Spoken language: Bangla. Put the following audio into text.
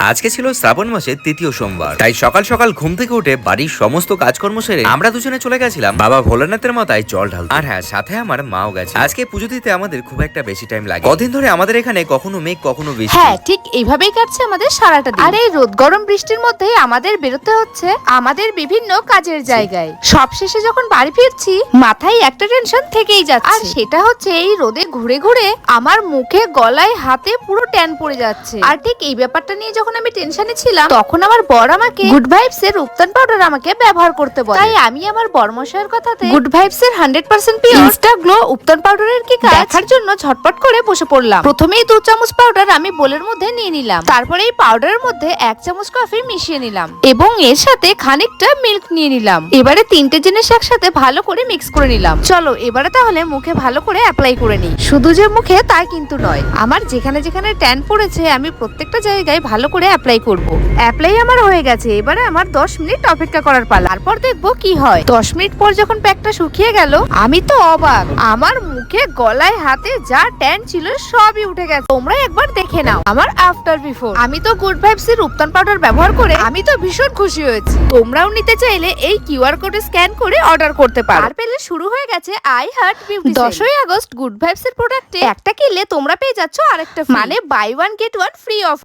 আজকে ছিল শ্রাবণ মাসের তৃতীয় সোমবার, তাই সকাল সকাল ঘুম থেকে উঠে বাড়ির সমস্ত কাজকর্ম সেরে আমরা দুজনে চলে গেছিলাম বাবা ভোলানাথের মাথায় জল ঢালতে। আর হ্যাঁ, সাথে আমার মাও গেছে। আজকে পুজো দিতে আমাদের খুব একটা বেশি টাইম লাগে। কদিন ধরে আমাদের এখানে কখনো মেঘ কখনো বৃষ্টি। হ্যাঁ, ঠিক এইভাবেই কাটছে আমাদের সারাটা দিন। আর এই রোদ গরম বৃষ্টির মধ্যেই আমাদের বেরোতে হচ্ছে আমাদের বিভিন্ন কাজের জায়গায়। সবশেষে যখন বাড়ি ফিরছি মাথায় একটা টেনশন থেকেই যাচ্ছে, আর সেটা হচ্ছে এই রোদে ঘুরে ঘুরে আমার মুখে গলায় হাতে পুরো ট্যান পড়ে যাচ্ছে। আর ঠিক এই ব্যাপারটা নিয়ে যখন আমি টেনশনে ছিলাম তখন আমার বর আমাকে গুড ভাইবস এর রূপতান পাউডার আমাকে ব্যবহার করতে বলে। তাই আমি আমার বরমশাইয়ের কথাতে গুড ভাইবস এর 100% পিওর ইনস্টা গ্লো উপতান পাউডারের কি কাজ দেখার জন্য ঝটপট করে বসে পড়লাম। প্রথমেই 2 চামচ পাউডার আমি বোলের মধ্যে নিয়ে নিলাম। তারপরে এই পাউডারের মধ্যে 1 চামচ কফি মিশিয়ে নিলাম এবং এর সাথে খানিকটা মিল্ক নিয়ে নিলাম। এবারে 3টে জিনিস একসাথে ভালো করে মিক্স করে নিলাম। চলো এবারে তাহলে মুখে ভালো করে অ্যাপ্লাই করে নিই। শুধু যে মুখে তাই কিন্তু নয়, আমার যেখানে যেখানে ট্যান পড়েছে আমি প্রত্যেকটা জায়গায় ভালো করে অ্যাপ্লাই করব। অ্যাপ্লাই আমার হয়ে গেছে, এবারে আমার 10 মিনিট অপেক্ষা করার পালা। তারপর দেখবো কি হয়। 10 মিনিট পর যখন প্যাকটা শুকিয়ে গেল আমি তো অবাক, আমার মুখে গলায় হাতে যা ট্যান ছিল সবই উঠে গেছে। তোমরা একবার দেখে নাও আমার আফটার বিফোর। আমি তো গুড ভাইবস এর রূপতান পাউডার ব্যবহার করে আমি তো ভীষণ খুশি হয়েছি। তোমরাও নিতে চাইলে এই কিউআর কোডে স্ক্যান করে অর্ডার করতে পারো। আর পেলে শুরু হয়ে গেছে আই হার্ট বিউটি। 10ই আগস্ট গুড ভাইবস এর প্রোডাক্টে একটা কিনলে তোমরা পেয়ে যাচ্ছ আরেকটা, মানে buy one get one free of.